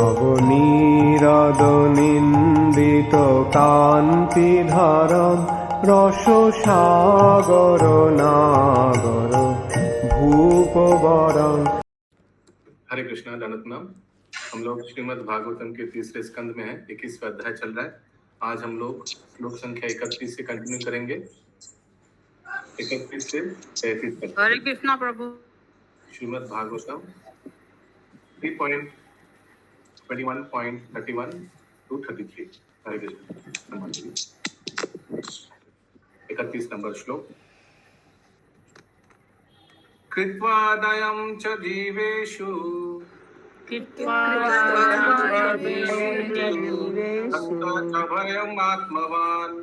নবনীরদনিন্দিত কান্তিধারম রসসাগর নাগর ভূপবরং। हरे कृष्णा, दंडवत नाम। हम लोग श्रीमद् भागवतम के तीसरे स्कंद में हैं, 21वां अध्याय चल रहा है। आज हम लोग श्लोक संख्या 31 से कंटिन्यू करेंगे, 31 से 33 तक। हरे कृष्णा प्रभु। श्रीमद् भागवतम 3.21.31 to 33। हरे कृष्णा। 31 नंबर श्लोक। कृत्वा दयं च जीवेषु भयम् आत्मवान्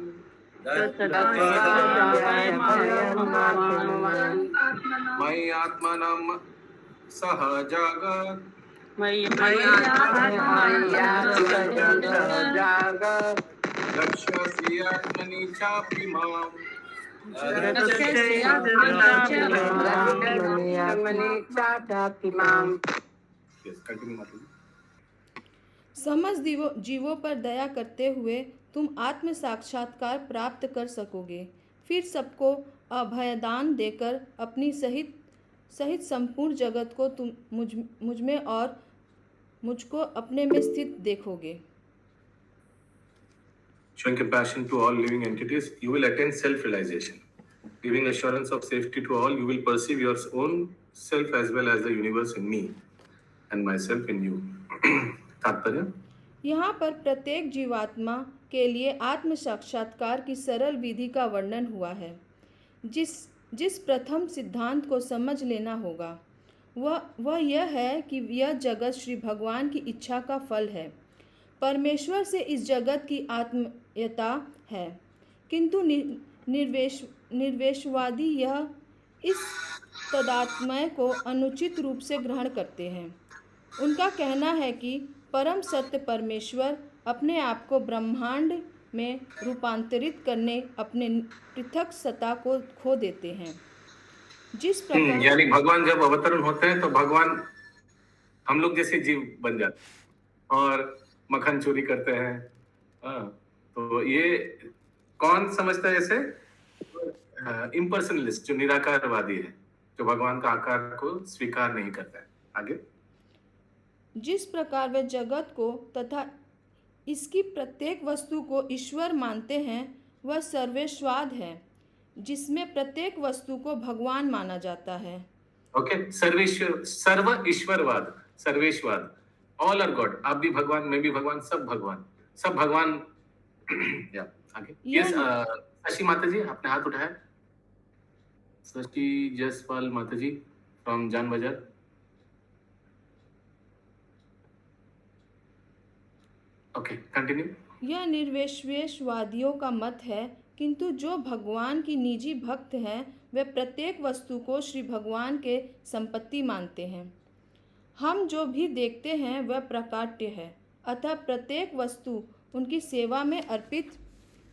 मयि आत्मनं सह जगत् रक्षसि आत्मनि चापि माम्। समस्त जीवों पर दया करते हुए तुम आत्म साक्षात्कार प्राप्त कर सकोगे। फिर सबको अभयदान देकर अपनी सहित संपूर्ण जगत को तुम मुझ में और मुझको अपने में स्थित देखोगे। Showing compassion to all living entities, you will attain self-realization. Giving assurance of safety to all, you will perceive your own self as well as the universe in me and myself in you. तात्पर्य, यहाँ पर प्रत्येक जीवात्मा के लिए आत्म साक्षात्कार की सरल विधि का वर्णन हुआ है। जिस प्रथम सिद्धांत को समझ लेना होगा वह यह है कि यह जगत श्री भगवान की इच्छा का फल है। परमेश्वर से इस जगत की आत्मीयता है, किंतु निर्वेशवादी यह इस तदात्मय को अनुचित रूप से ग्रहण करते हैं। उनका कहना है कि परम सत्य परमेश्वर अपने आप को ब्रह्मांड में रूपांतरित करने अपने पृथक सत्ता को खो देते हैं। जिस प्रकार यानी भगवान जब अवतरण होते हैं तो भगवान हम लोग जैसे जीव बन जाते हैं और मक्खन चोरी करते हैं। तो ये कौन समझता है ऐसे? इम्पर्सनलिस्ट, जो निराकारवादी है, जो भगवान का आकार को स्वीकार नहीं करता है। आगे, जिस प्रकार वे जगत को तथा इसकी प्रत्येक वस्तु को ईश्वर मानते हैं, वह सर्वेश्वाद है, जिसमें प्रत्येक वस्तु को भगवान माना जाता है। ओके, सर्व ईश्वरवाद, सर्वेश्वाद, ऑल आर गॉड। आप भी भगवान, मैं भी भगवान, सब भगवान। या आगे, यस, शशि माता जी आपने हाथ उठाया। शशि जसपाल माता जी फ्रॉम जान बाजार। Okay, continue. यह निर्विशेषवादियों का मत है, किंतु जो भगवान की निजी भक्त हैं वे प्रत्येक वस्तु को श्री भगवान के संपत्ति मानते हैं। हम जो भी देखते हैं वह प्राकट्य है, अतः प्रत्येक वस्तु उनकी सेवा में अर्पित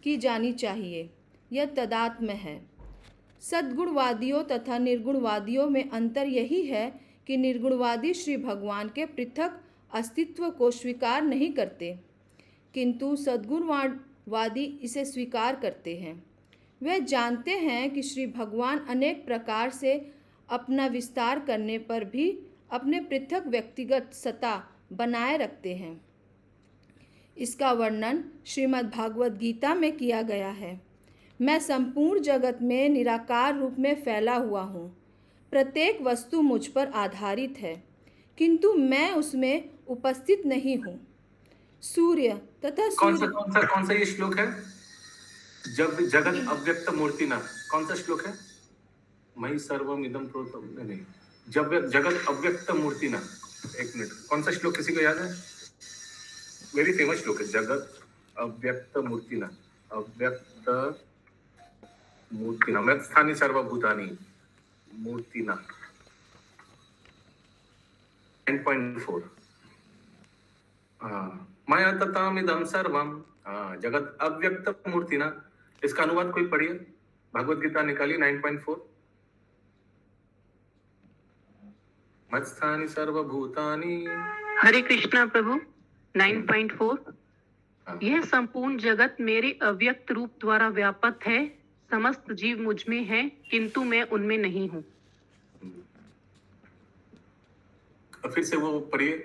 की जानी चाहिए। यह तदात्म है। सद्गुणवादियों तथा निर्गुणवादियों में अंतर यही है कि निर्गुणवादी श्री भगवान के पृथक अस्तित्व को स्वीकार नहीं करते, किंतु सद्गुणवादी इसे स्वीकार करते हैं। वे जानते हैं कि श्री भगवान अनेक प्रकार से अपना विस्तार करने पर भी अपने पृथक व्यक्तिगत सत्ता बनाए रखते हैं। इसका वर्णन श्रीमद् भागवत गीता में किया गया है। मैं संपूर्ण जगत में निराकार रूप में फैला हुआ हूँ। प्रत्येक वस्तु मुझ पर आधारित है, किंतु मैं उसमें उपस्थित नहीं हूँ। सूर्य तथा कौन सा ये श्लोक है? जब जगत अव्यक्त मूर्ति ना, कौन सा श्लोक है? मयि सर्वम इदं प्रोतम, नहीं, जब जगत अव्यक्त मूर्ति ना। एक मिनट, कौन सा श्लोक किसी को याद है? वेरी फेमस श्लोक है, जगत अव्यक्त मूर्ति ना, अव्यक्त मूर्ति ना, मत स्थानी सर्वभूतानि मूर्ति ना। 9.4 माया ततामिदं सर्वम, जगत अव्यक्त मूर्ति ना। इसका अनुवाद कोई पढ़िए, भगवत गीता निकाली 9.4। मत्स्थानि सर्वभूतानि। हरे कृष्णा प्रभु। 9.4 हाँ। यह संपूर्ण जगत मेरे अव्यक्त रूप द्वारा व्यापक है, समस्त जीव मुझ में है, किंतु मैं उनमें नहीं हूँ। फिर से वो पढ़िए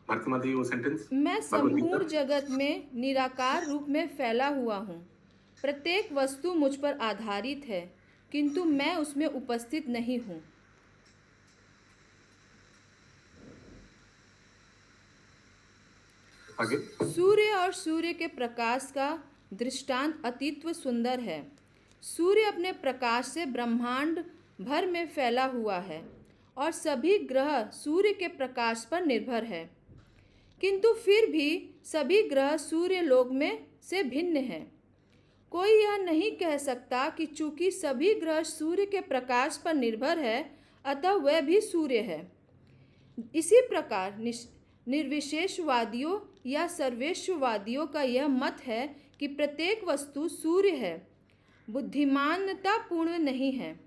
भारती माता जी वो सेंटेंस। मैं भगवद गीता। संपूर्ण जगत में निराकार रूप में फैला हुआ हूँ। प्रत्येक वस्तु मुझ पर आधारित है, किंतु मैं उसमें उपस्थित नहीं हूँ। आगे। सूर्य और सूर्य के प्रकाश का दृष्टांत अतीव सुंदर है। सूर्य अपने प्रकाश से ब्रह्मांड भर में फैला हुआ है और सभी ग्रह सूर्य के प्रकाश पर निर्भर है, किंतु फिर भी सभी ग्रह सूर्य लोक में से भिन्न हैं। कोई यह नहीं कह सकता कि चूंकि सभी ग्रह सूर्य के प्रकाश पर निर्भर है, अतः वह भी सूर्य है। इसी प्रकार निर्विशेषवादियों या सर्वेश्ववादियों का यह मत है कि प्रत्येक वस्तु सूर्य है, बुद्धिमानतापूर्ण नहीं है।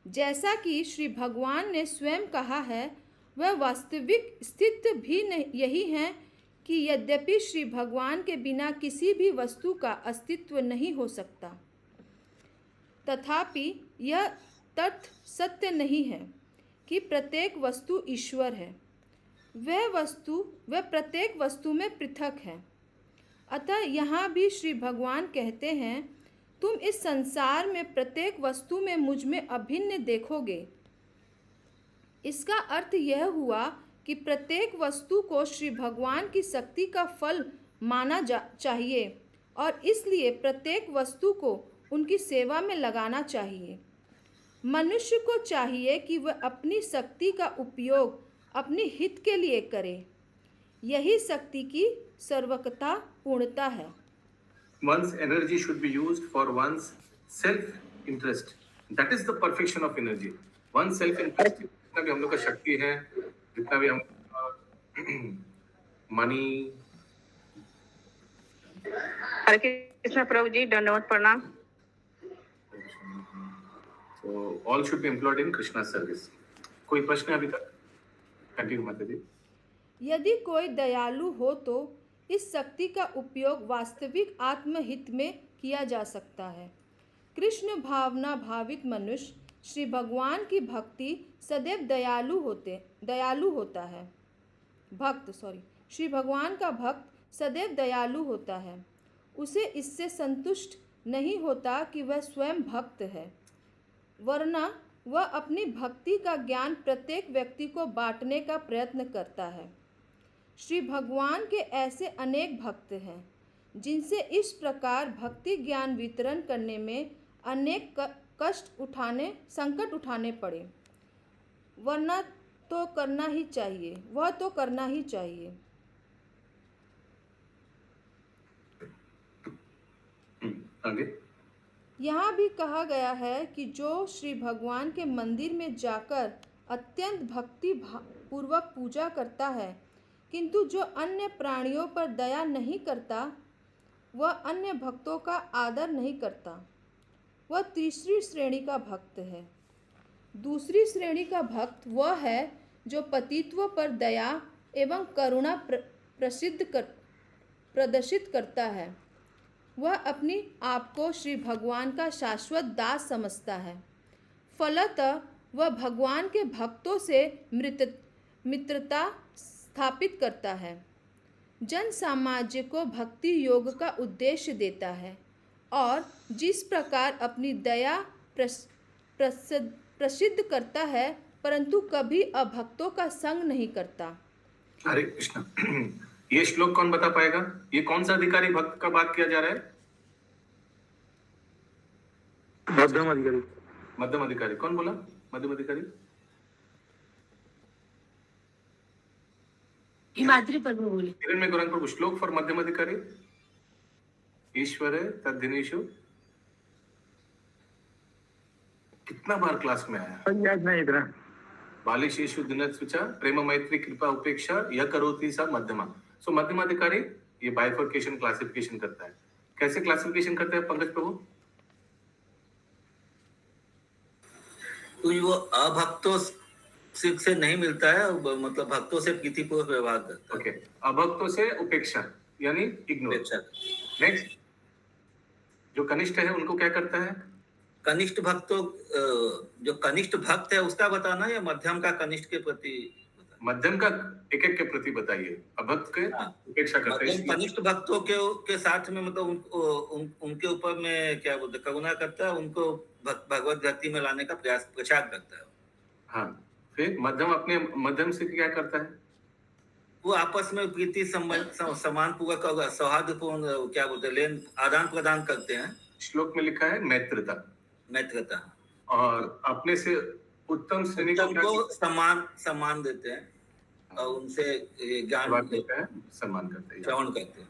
जैसा कि श्री भगवान ने स्वयं कहा है, वह वास्तविक स्थिति भी यही है कि यद्यपि श्री भगवान के बिना किसी भी वस्तु का अस्तित्व नहीं हो सकता, तथापि यह तथ्य सत्य नहीं है कि प्रत्येक वस्तु ईश्वर है। वह प्रत्येक वस्तु में पृथक है। अतः यहाँ भी श्री भगवान कहते हैं, तुम इस संसार में प्रत्येक वस्तु में मुझ में अभिन्न देखोगे। इसका अर्थ यह हुआ कि प्रत्येक वस्तु को श्री भगवान की शक्ति का फल माना चाहिए और इसलिए प्रत्येक वस्तु को उनकी सेवा में लगाना चाहिए। मनुष्य को चाहिए कि वह अपनी शक्ति का उपयोग अपने हित के लिए करे। यही शक्ति की सर्वकता पूर्णता है। One's energy should be used for one's self-interest. That is the perfection of energy. One's self-interest, जितना भी हम लोग का शक्ति है, जितना भी हम मनी। हरे कृष्ण प्रभु जी, दंडवत प्रणाम। So all should be employed in Krishna's service. कोई प्रश्न है अभी तक? कंटिन्यू माता जी। यदि कोई दयालु हो तो इस शक्ति का उपयोग वास्तविक आत्महित में किया जा सकता है। कृष्ण भावना भावित मनुष्य श्री भगवान की भक्ति सदैव दयालु होता है। श्री भगवान का भक्त सदैव दयालु होता है। उसे इससे संतुष्ट नहीं होता कि वह स्वयं भक्त है, वरना वह अपनी भक्ति का ज्ञान प्रत्येक व्यक्ति को बांटने का प्रयत्न करता है। श्री भगवान के ऐसे अनेक भक्त हैं जिनसे इस प्रकार भक्ति ज्ञान वितरण करने में अनेक संकट उठाने पड़े, वरना तो करना ही चाहिए, वह तो करना ही चाहिए। आगे। यहाँ भी कहा गया है कि जो श्री भगवान के मंदिर में जाकर अत्यंत भक्ति पूर्वक पूजा करता है, किंतु जो अन्य प्राणियों पर दया नहीं करता, वह अन्य भक्तों का आदर नहीं करता, वह तीसरी श्रेणी का भक्त है। दूसरी श्रेणी का भक्त वह है जो पतित्व पर दया एवं करुणा प्रदर्शित करता है। वह अपनी आप को श्री भगवान का शाश्वत दास समझता है। फलतः वह भगवान के भक्तों से मित्रता स्थापित करता है। जन सामाज्य को भक्ति योग का उद्देश्य देता है और जिस प्रकार अपनी दया प्रसिद्ध करता है, परंतु कभी अभक्तों का संग नहीं करता। हरे कृष्ण। ये श्लोक कौन बता पाएगा? ये कौन सा अधिकारी भक्त का बात किया जा रहा है? मध्यम अधिकारी। मध्यम अधिकारी। कौन बोला मध्यम अधिकारी? हिमाद्री प्रभु बोले। हिरण्य गौरांग प्रभु। श्लोक फॉर मध्यम अधिकारी। ईश्वर तद्दिनेषु। कितना बार क्लास में आया? याद नहीं इतना। बालिशेषु दिनस्विचा प्रेम मैत्री कृपा उपेक्षा यह करोति सा मध्यमा। सो मध्यम अधिकारी ये बाइफर्केशन क्लासिफिकेशन करता है। कैसे क्लासिफिकेशन करता है पंकज प्रभु? तो वो अभक्तों सिख से नहीं मिलता है, मतलब भक्तों से प्रीतिपूर्वक व्यवहार करता है। ओके, अभक्तों से उपेक्षा यानी इग्नोर। अपेक्षा। नेक्स्ट, जो कनिष्ठ है उनको क्या करता है? कनिष्ठ भक्तों, जो कनिष्ठ भक्त है उसका बताना या मध्यम का कनिष्ठ के प्रति बताना? मध्यम का एक एक के प्रति बताइए, अभक्त के हाँ। उपेक्षा करते मध्यम हैं। कनिष्ठ भक्तों के साथ में मतलब उनके ऊपर में क्या बोलते हैं, करुणा करता है, उनको भगवत भक्ति में लाने का प्रचार करता है। हाँ, फिर मध्यम अपने मध्यम से क्या करता है? वो आपस में प्रीति संबंध समान पूर्वक और सौहार्दपूर्ण क्या बोलते हैं लेन आदान प्रदान करते हैं। श्लोक में लिखा है मैत्रता, मैत्रता। और अपने से उत्तम श्रेणी का उनको सम्मान देते हैं और उनसे ज्ञान देता है, सम्मान करते हैं, श्रवण करते हैं।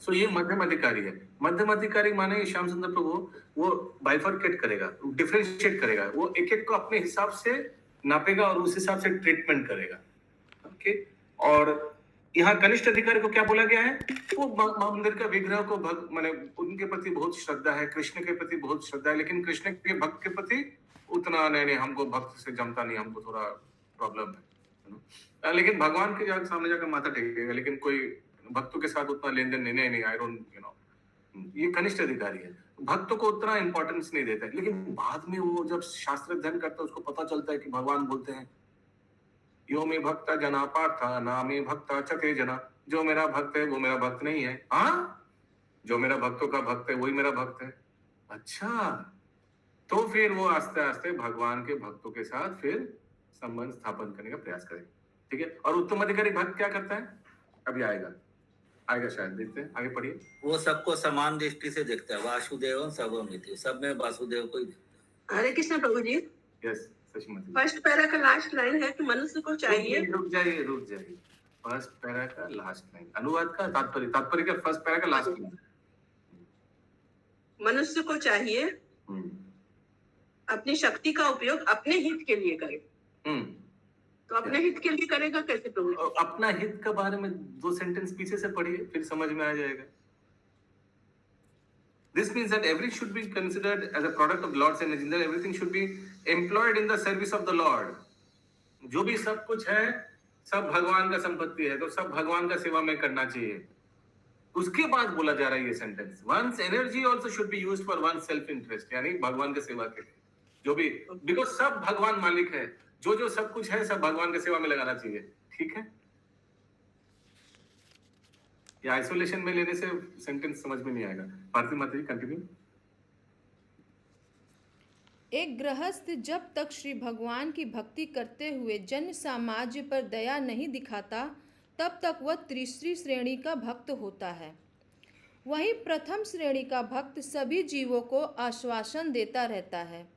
सो ये मध्यम अधिकारी है। मध्यम अधिकारी माने श्याम सुंदर प्रभु वो बाइफरकेट करेगा, डिफरेंशिएट करेगा, वो एक एक को अपने हिसाब से नापेगा और उस हिसाब से ट्रीटमेंट करेगा। ओके, और यहाँ कनिष्ठ अधिकारी को क्या बोला गया है? वो मंदिर का विग्रह को माने उनके प्रति बहुत श्रद्धा है, कृष्ण के प्रति बहुत श्रद्धा है, लेकिन कृष्ण के भक्त के प्रति उतना नहीं, हमको भक्त से जमता नहीं, हमको थोड़ा प्रॉब्लम है। लेकिन भगवान के सामने जाकर माथा टेकेगा, लेकिन कोई भक्तों के साथ उतना लेन देन नहीं, आई डोंट यू नो। ये कनिष्ठ अधिकारी है, भक्तों को उतना इंपॉर्टेंस नहीं देता है। लेकिन बाद में वो जब शास्त्र अध्ययन करता है उसको पता चलता है कि भगवान बोलते हैं यो मे भक्ता जना पार्था ना मे भक्ता चते जना, जो मेरा भक्त है वो मेरा भक्त नहीं है। हाँ, जो मेरा भक्तों का भक्त है वही मेरा भक्त है। अच्छा, तो फिर वो आस्ते आस्ते भगवान के भक्तों के साथ फिर संबंध स्थापन करने का प्रयास करे। ठीक है, और उत्तम अधिकारी भक्त क्या करता है? अभी आएगा शायद, देखते हैं, आगे पढ़िए। वो सबको समान दृष्टि से देखता है, वासुदेव सर्वमिति, सब में वासुदेव को ही देखता है। हरे कृष्ण प्रभु जी। यस सचिमती। फर्स्ट पैरा का लास्ट लाइन है कि मनुष्य को चाहिए। रुक जाइए। फर्स्ट पैरा का लास्ट लाइन, अनुवाद का तात्पर्य का फर्स्ट पैरा का लास्ट लाइन। मनुष्य को चाहिए अपनी शक्ति का उपयोग अपने हित के लिए करे। तो अपने हित के लिए करेगा कैसे प्रभु? अपना हित के बारे में 2 सेंटेंस पीछे से पढ़िए, फिर समझ में आ जाएगा। This means that everything should be considered as a product of the Lord's energy, that everything should be employed in the service of the Lord. जो भी सब कुछ है सब भगवान का संपत्ति है, तो सब भगवान का सेवा में करना चाहिए। उसके बाद बोला जा रहा है ये sentence, one's energy also should be used for one's self interest, यानी भगवान के सेवा के लिए जो भी, बिकॉज सब भगवान मालिक है, जो सब कुछ है सब भगवान की सेवा में लगाना चाहिए। ठीक है, या आइसोलेशन में लेने से सेंटेंस समझ में नहीं आएगा। भारती माता जी कंटिन्यू। एक गृहस्थ जब तक श्री भगवान की भक्ति करते हुए जन सामाज्य पर दया नहीं दिखाता तब तक वह तीसरी श्रेणी का भक्त होता है। वहीं प्रथम श्रेणी का भक्त सभी जीवों को आश्वासन देता रहता है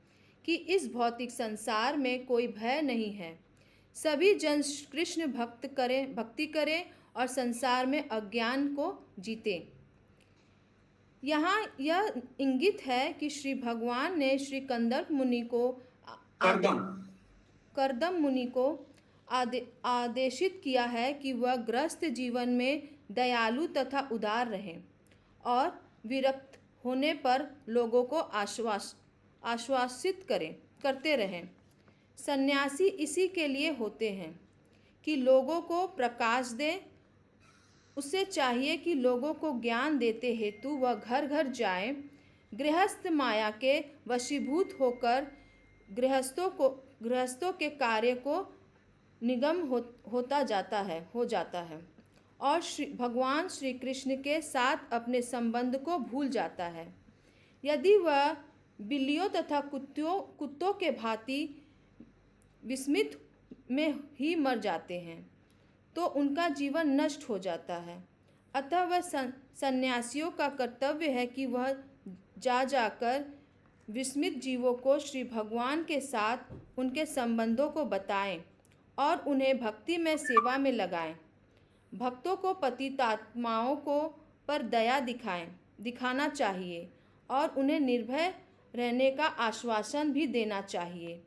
कि इस भौतिक संसार में कोई भय नहीं है। सभी जन कृष्ण भक्ति करें और संसार में अज्ञान को जीते। यहाँ यह इंगित है कि श्री भगवान ने श्री कंदर्प मुनि को करदम मुनि को आदेशित किया है कि वह गृहस्थ जीवन में दयालु तथा उदार रहें और विरक्त होने पर लोगों को आश्वासित करते रहें। सन्यासी इसी के लिए होते हैं कि लोगों को प्रकाश दें। उसे चाहिए कि लोगों को ज्ञान देते हेतु वह घर घर जाए। गृहस्थ माया के वशीभूत होकर गृहस्थों के कार्य को निगम हो जाता है और भगवान श्री कृष्ण के साथ अपने संबंध को भूल जाता है। यदि वह बिल्लियों तथा कुत्तों के भांति विस्मित में ही मर जाते हैं तो उनका जीवन नष्ट हो जाता है। अतः वह सन्यासियों का कर्तव्य है कि वह जाकर विस्मित जीवों को श्री भगवान के साथ उनके संबंधों को बताएं और उन्हें भक्ति में सेवा में लगाएं। भक्तों को पतितात्माओं को पर दया दिखाना चाहिए और उन्हें निर्भय रहने का आश्वासन भी देना चाहिए।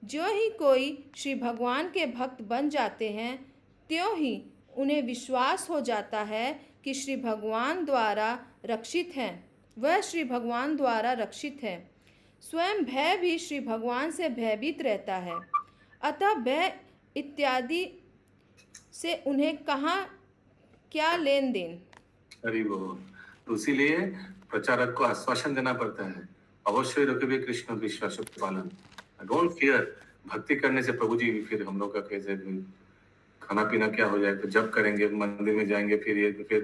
जो ही कोई श्री भगवान के भक्त बन जाते हैं त्यों ही उन्हें विश्वास हो जाता है कि श्री भगवान द्वारा रक्षित हैं, वह श्री भगवान द्वारा रक्षित है। स्वयं भय भी श्री भगवान से भयभीत रहता है। अतः भय इत्यादि से उन्हें कहाँ क्या लेन देन। हरि बोल। तो इसीलिए प्रचारक को आश्वासन देना पड़ता है, अवश्य रखिए कृष्ण विश्वास पालन, डोंट फियर। भक्ति करने से प्रभु जी फिर हम लोग का कैसे खाना पीना क्या हो जाए, तो जब करेंगे मंदिर में जाएंगे फिर ये तो फिर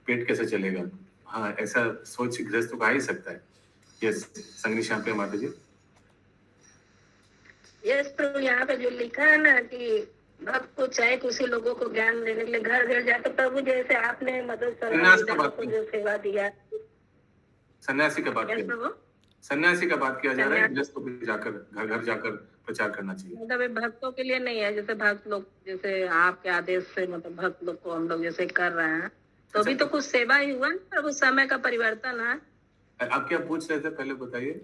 पेट कैसे चलेगा। हाँ, ऐसा सोच गृहस्थ को आ ही सकता है। यस, संगनी श्याम माता जी। यस प्रभु, यहाँ पे जो लिखा है ना कि भक्त को चाहे किसी लोगों को ज्ञान देने के लिए घर घर जाकर, प्रभु जैसे आपने मदद को जो सेवा दिया, सन्यासी का बात किया, सन्यासी का बात किया जा रहा है, गृहस्थ को जाकर घर घर जाकर प्रचार करना चाहिए। मतलब भक्तों के लिए नहीं है, जैसे भक्त लोग जैसे आपके आदेश से मतलब भक्त लोग को हम लोग जैसे कर रहे हैं, तो अभी तो कुछ सेवा ही हुआ ना, उस समय का परिवर्तन है। आप क्या पूछ रहे थे पहले बताइए।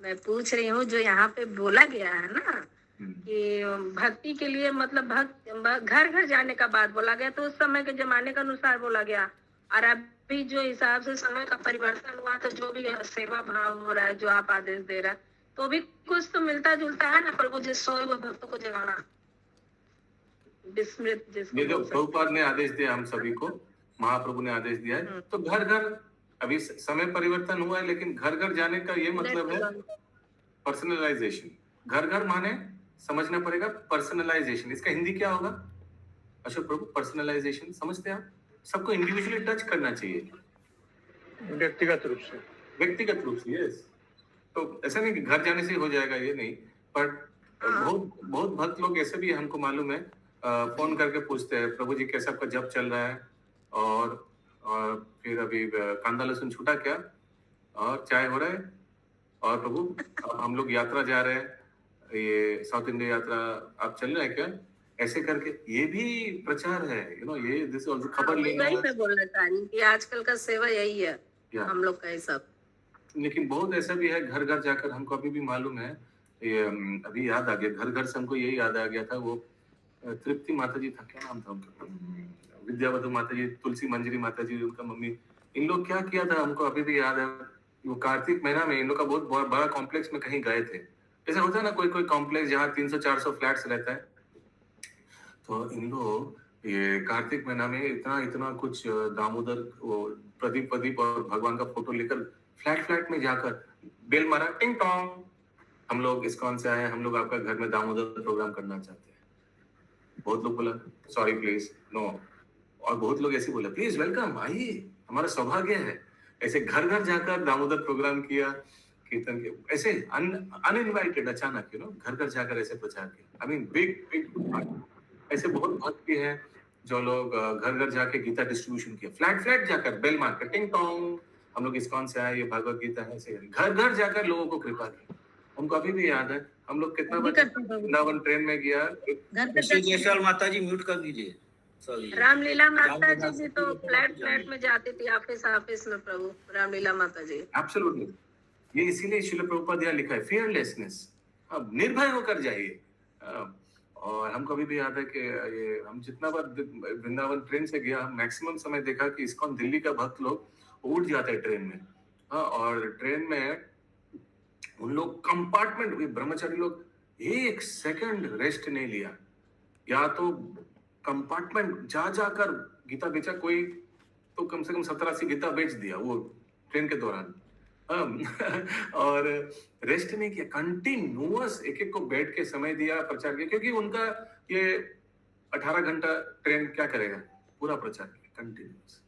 मैं पूछ रही हूँ जो यहाँ पे बोला गया है ना कि भक्ति के लिए मतलब भक्त घर घर जाने का बात बोला गया, तो उस समय के जमाने के अनुसार बोला गया, और अभी जो हिसाब से समय का परिवर्तन हुआ, तो जो भी सेवा भाव हो रहा है, जो आप आदेश दे रहा है, तो भी कुछ तो मिलता जुलता है ना प्रभु, जिस सोए हुए भक्तों को जगाना, विस्मृत ये जो प्रभुपाद ने आदेश दिया हम सभी को, महाप्रभु ने आदेश दिया है, तो घर घर, अभी समय परिवर्तन हुआ है लेकिन घर घर जाने का ये मतलब है पर्सनलाइजेशन। घर घर माने समझना पड़ेगा पर्सनलाइजेशन, इसका हिंदी क्या होगा अशोक प्रभु? पर्सनलाइजेशन समझते हैं आप? सबको इंडिविजुअली टच करना चाहिए, व्यक्तिगत रूप से, व्यक्तिगत रूप से। यस, तो ऐसा नहीं कि घर जाने से हो जाएगा, ये नहीं, पर बहुत भक्त लोग ऐसे भी हमको मालूम है, फोन करके पूछते हैं प्रभु जी कैसा आपका जप चल रहा है, और फिर अभी कांदा लहसुन छूटा क्या, और चाय हो रहा है, और प्रभु हम लोग यात्रा जा रहे हैं, ये साउथ इंडिया यात्रा आप चल रहे हैं क्या, ऐसे करके ये भी प्रचार है, ये दिस ऑल्सो खबर लेना है। बोलना चाहिए कि आजकल का सेवा यही है हम लोग का ही सब। लेकिन बहुत ऐसा भी है घर घर जाकर, हमको अभी भी मालूम है, ये अभी याद आ गया, घर घर से हमको यही याद आ गया था, वो तृप्ति माता जी था, क्या नाम था उनका, विद्यावधु माता जी, तुलसी मंजरी माता जी उनका मम्मी, इन लोग क्या किया था हमको अभी भी याद है। वो कार्तिक महीना में इन लोग का बहुत बड़ा कॉम्प्लेक्स में कहीं गए थे, ऐसा होता है ना कोई कॉम्प्लेक्स जहाँ 300-400 फ्लैट्स रहता है, तो इन लोग ये कार्तिक महीना में इतना कुछ दामोदर प्रदीप और भगवान का फोटो लेकर फ्लैट में जाकर बेल मारा, टिंग टोंग, हम लोग इस्कॉन से आए, हम लोग आपका घर में दामोदर प्रोग्राम करना चाहते हैं। बहुत लोग बोला सॉरी प्लीज नो, और बहुत लोग ऐसे बोला प्लीज वेलकम, आइए, हमारा सौभाग्य है। ऐसे घर घर जाकर दामोदर प्रोग्राम किया, कीर्तन किया, ऐसे अनइनवाइटेड, अचानक घर घर जाकर ऐसे प्रचार किया। आई मीन बिग ऐसे बहुत भक्त भी हैं जो लोग घर घर जाके गीता डिस्ट्रीब्यूशन किया, फ्लैट जाकर बेल मार कर टिंग टोंग, हम लोग इस्कॉन से आए, ये भगवत गीता है, ऐसे घर घर जाकर लोगों को कृपा की। हमको अभी भी याद है, हम लोग कितना बार वृंदावन ट्रेन में गया। जयसवाल माता जी म्यूट कर दीजिए। रामलीला माता जी भी तो फ्लैट में जाती थी, ऑफिस में प्रभु रामलीला माता जी। एब्सोल्युटली, ये इसीलिए श्रील प्रभुपाद यहाँ लिखा है फियरलेसनेस, अब निर्भय होकर जाइए। और हमको अभी भी याद है कि ये हम जितना बार वृंदावन ट्रेन से गया, मैक्सिमम समय देखा कि इस्कॉन दिल्ली का भक्त लोग उठ जाते हैं ट्रेन में। हाँ, और ट्रेन में उन लोग कंपार्टमेंट, ब्रह्मचारी लोग एक सेकंड रेस्ट नहीं लिया, या तो कंपार्टमेंट जाकर गीता बेचा, कोई तो कम से कम 70-80 गीता बेच दिया वो ट्रेन के दौरान। और रेस्ट नहीं किया, कंटिन्यूअस एक को बैठ के समय दिया, प्रचार किया, क्योंकि उनका ये 18 घंटा ट्रेन क्या करेगा, पूरा प्रचार किया कंटिन्यूअस।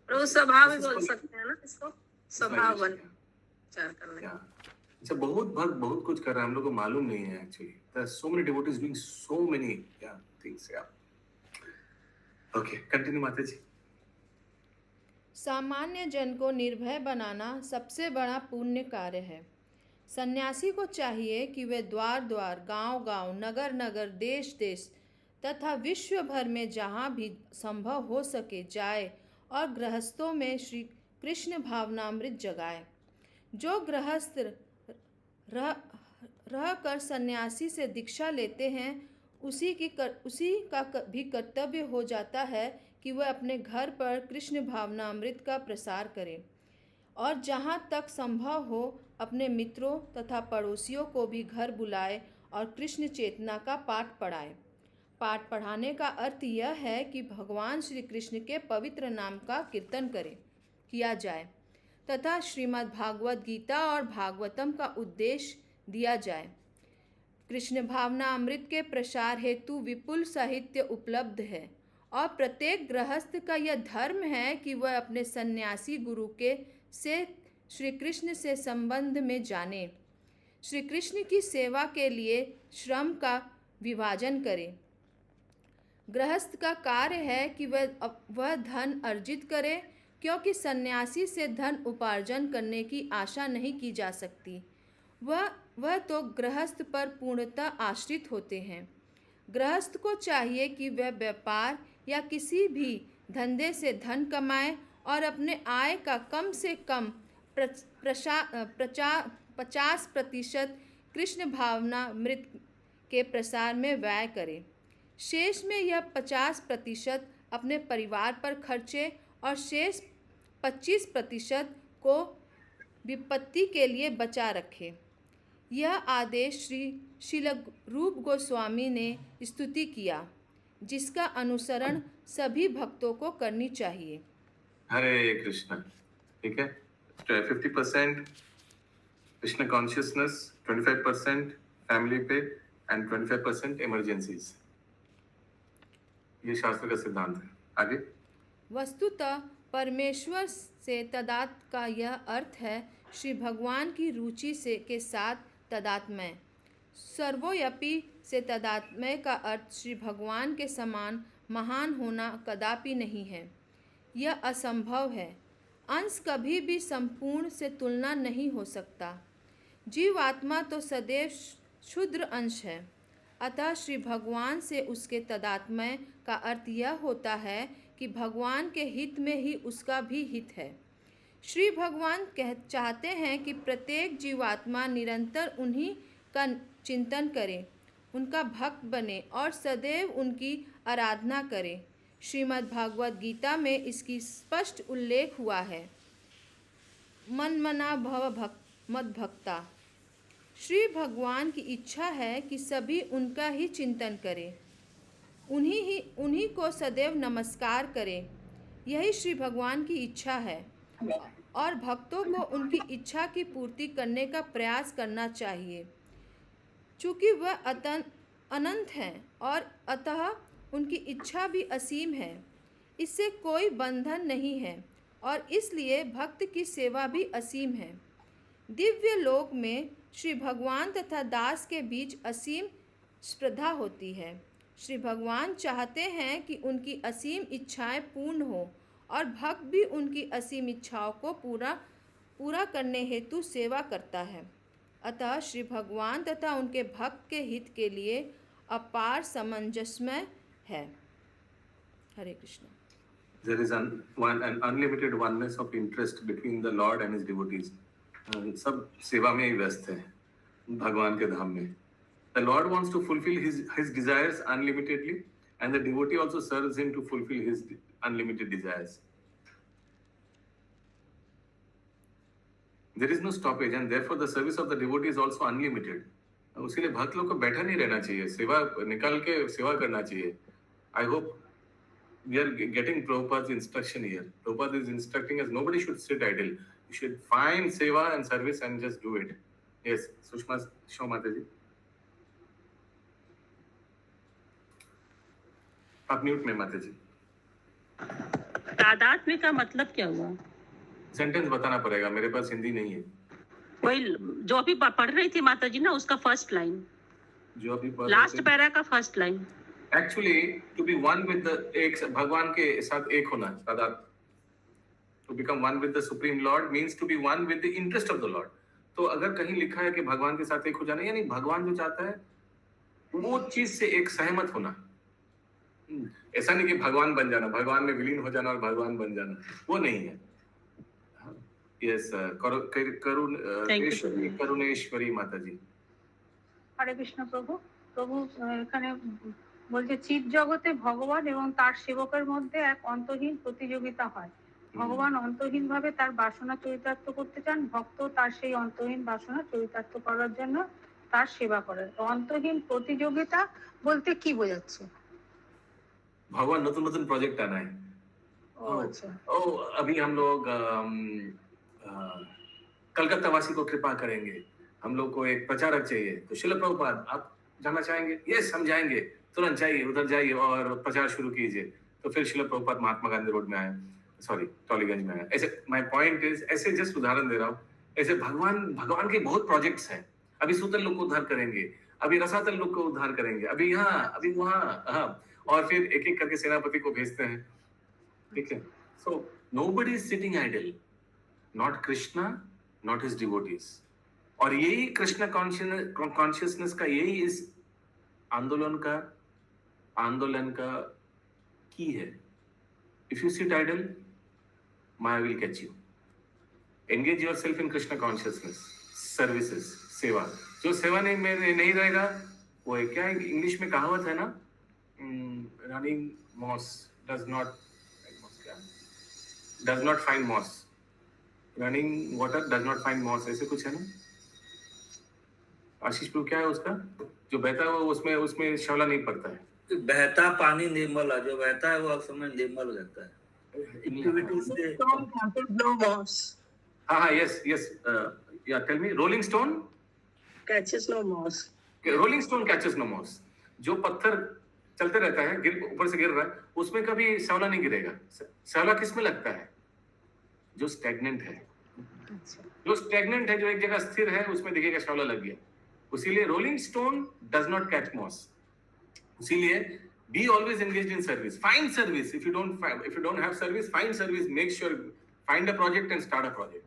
तो स्वभाव भी बोल सकते हैं ना इसको, स्वभाव प्रचार करने। अच्छा, बहुत भक्त बहुत कुछ कर रहा है, हम लोग को मालूम नहीं है actually. There are so many devotees doing so many things. Okay, continue माता जी। सामान्य जन को निर्भय बनाना सबसे बड़ा पुण्य कार्य है। सन्यासी को चाहिए कि वे द्वार गांव-गांव, नगर-नगर, देश-देश तथा विश्व भर में जहाँ भी संभव हो सके जाए और गृहस्थों में श्री कृष्ण भावनामृत जगाए। जो गृहस्थ रह कर सन्यासी से दीक्षा लेते हैं, उसी का भी कर्तव्य हो जाता है कि वह अपने घर पर कृष्ण भावनामृत का प्रसार करें, और जहाँ तक संभव हो अपने मित्रों तथा पड़ोसियों को भी घर बुलाए और कृष्ण चेतना का पाठ पढ़ाए। पाठ पढ़ाने का अर्थ यह है कि भगवान श्री कृष्ण के पवित्र नाम का कीर्तन किया जाए तथा श्रीमद् भागवत गीता और भागवतम का उद्देश्य दिया जाए। कृष्ण भावना अमृत के प्रसार हेतु विपुल साहित्य उपलब्ध है और प्रत्येक गृहस्थ का यह धर्म है कि वह अपने सन्यासी गुरु से श्री कृष्ण से संबंध में जाने, श्री कृष्ण की सेवा के लिए श्रम का विभाजन करे। गृहस्थ का कार्य है कि वह धन अर्जित करे, क्योंकि सन्यासी से धन उपार्जन करने की आशा नहीं की जा सकती। वह तो गृहस्थ पर पूर्णतः आश्रित होते हैं। गृहस्थ को चाहिए कि वह व्यापार या किसी भी धंधे से धन कमाए और अपने आय का कम से कम 50% कृष्ण भावना मृत के प्रसार में व्यय करे। शेष में यह 50% अपने परिवार पर खर्चे और शेष 25% को विपत्ति के लिए बचा रखे। यह आदेश श्रील रूप गोस्वामी ने स्तुति किया, जिसका अनुसरण सभी भक्तों को करनी चाहिए। हरे कृष्णा। ठीक है, 50% कृष्ण कॉन्शियसनेस, 25% फैमिली पे एंड 25% इमरजेंसीज। ये शास्त्र का सिद्धांत है। आगे। वस्तुतः परमेश्वर से तदात्म का यह अर्थ है श्री भगवान की रुचि के साथ तदात्म्य। सर्वोपि से तदात्म्य का अर्थ श्री भगवान के समान महान होना कदापि नहीं है। यह असंभव है। अंश कभी भी संपूर्ण से तुलना नहीं हो सकता। जीवात्मा तो सदैव क्षुद्र अंश है। अतः श्री भगवान से उसके तदात्म्य का अर्थ यह होता है कि भगवान के हित में ही उसका भी हित है। श्री भगवान चाहते हैं कि प्रत्येक जीवात्मा निरंतर उन्हीं का चिंतन करे, उनका भक्त बने और सदैव उनकी आराधना करे। श्रीमद् भागवत गीता में इसकी स्पष्ट उल्लेख हुआ है। मनमना भव मद भक्ता। श्री भगवान की इच्छा है कि सभी उनका ही चिंतन करें, उन्हीं को सदैव नमस्कार करें। यही श्री भगवान की इच्छा है और भक्तों को उनकी इच्छा की पूर्ति करने का प्रयास करना चाहिए। चूँकि वह अनंत हैं और अतः उनकी इच्छा भी असीम है, इससे कोई बंधन नहीं है और इसलिए भक्त की सेवा भी असीम है। दिव्य लोक में श्री भगवान तथा दास के बीच असीम स्पर्धा होती है। श्री भगवान चाहते हैं कि उनकी असीम इच्छाएं पूर्ण हो और भक्त भी उनकी असीम इच्छाओं को पूरा करने हेतु सेवा करता है। अतः श्री भगवान तथा उनके भक्त के हित के लिए अपार सामंजस्य है। हरे Krishna. There is an unlimited oneness of interest between the Lord and his devotees. सब सेवा में ही व्यस्त है भगवान के धाम में। The Lord wants to fulfill his desires unlimitedly, and the devotee also serves him to fulfill his unlimited desires. There is no stoppage, and therefore the service of the devotee is also unlimited. उसके लिए भक्त लोग को बैठा नहीं रहना चाहिए, सेवा निकाल के सेवा करना चाहिए। I hope we are getting Prabhupada's instruction here. Prabhupada is instructing us, nobody should sit idle. You should find seva and service and just do it. Yes, Sushma Mataji. आप म्यूट में माताजी। तादात्म्य का मतलब क्या हुआ? सेंटेंस बताना पड़ेगा, मेरे पास हिंदी नहीं है। वही जो अभी पढ़ रही थी माताजी ना, उसका फर्स्ट लाइन, जो अभी लास्ट पैरा का first line. Actually to be one with the एक भगवान के साथ एक होना, तादात्म्य। To become one with the supreme lord means to be one with the interest of the lord. तो अगर कहीं लिखा है कि भगवान के साथ एक हो जाना, यानी भगवान जो चाहता है वो चीज से एक सहमत होना। ऐसा नहीं कि भगवान बन जाना, भगवान में विलीन हो जाना और भगवान बन जाना, वो नहीं है। यस, करुणेश्वरी माताजी। हरे कृष्ण प्रभु। প্রভু এখানে বলছে চিৎ জগতে ভগবান এবং তার সেবকের মধ্যে এক অন্তহীন প্রতিযোগিতা হয়। ভগবান অন্তহীন ভাবে তার বাসনা চরিতার্থ করতে চান, ভক্ত তার সেই অন্তহীন বাসনা চরিতার্থ করার জন্য তার সেবা করেন। অন্তহীন প্রতিযোগিতা বলতে কি বোঝাচ্ছে? भगवान नतुन नतुन प्रोजेक्ट आना है। ও আচ্ছা। अभी हम लोग कलकत्ता वासी को कृपा करेंगे, हम लोग को एक प्रचारक चाहिए, तो शिल प्रभुपाद आप जाना चाहेंगे? यस, हम जाएंगे, तुरंत जाइए, उधर जाइए और प्रचार शुरू कीजिए। तो फिर शिल प्रभुपाद महात्मा गांधी रोड में आए, सॉरी टॉलीगंज में आए। ऐसे माय पॉइंट इज, ऐसे जस्ट उदाहरण दे रहा हूँ, ऐसे भगवान के बहुत प्रोजेक्ट्स हैं। अभी सूतल लोग को उद्धार करेंगे, अभी रसातल लोग को उद्धार करेंगे, अभी यहाँ, अभी वहां, हाँ, और फिर एक एक करके सेनापति को भेजते हैं। ठीक है, so nobody is sitting idle, not Krishna, not his devotees. और यही कृष्ण कॉन्शियसनेस का, यही इस आंदोलन का की है। If you sit idle, Maya will catch you. Engage yourself in Krishna consciousness, services, सेवा। जो सेवा नहीं रहेगा, वो है क्या, इंग्लिश में कहावत है ना, running moss does not find moss, running water does not find moss, ऐसे कुछ है ना। आशीष प्रभु क्या है उसका, जो बहता है वो उसमें श्यावला नहीं पड़ता है। बहता पानी निर्मल है, जो बहता है वो हर समय निर्मल रहता है। एक्टिविटीज से हाँ, यस, या tell me, rolling stone catches no moss. Rolling stone catches no moss. जो पत्थर चलते रहता है, ऊपर से गिर रहा है, उसमें कभी श्यावला नहीं गिरेगा। श्यावला किस में लगता है? जो स्टैग्नेंट है, जो एक जगह स्थिर है, उसमें देखिएगा श्यावला लग गया। इसीलिए rolling stone does not catch moss. इसीलिए be always engaged in service, find service. If you don't have service, find service, make sure, find a project and start a project.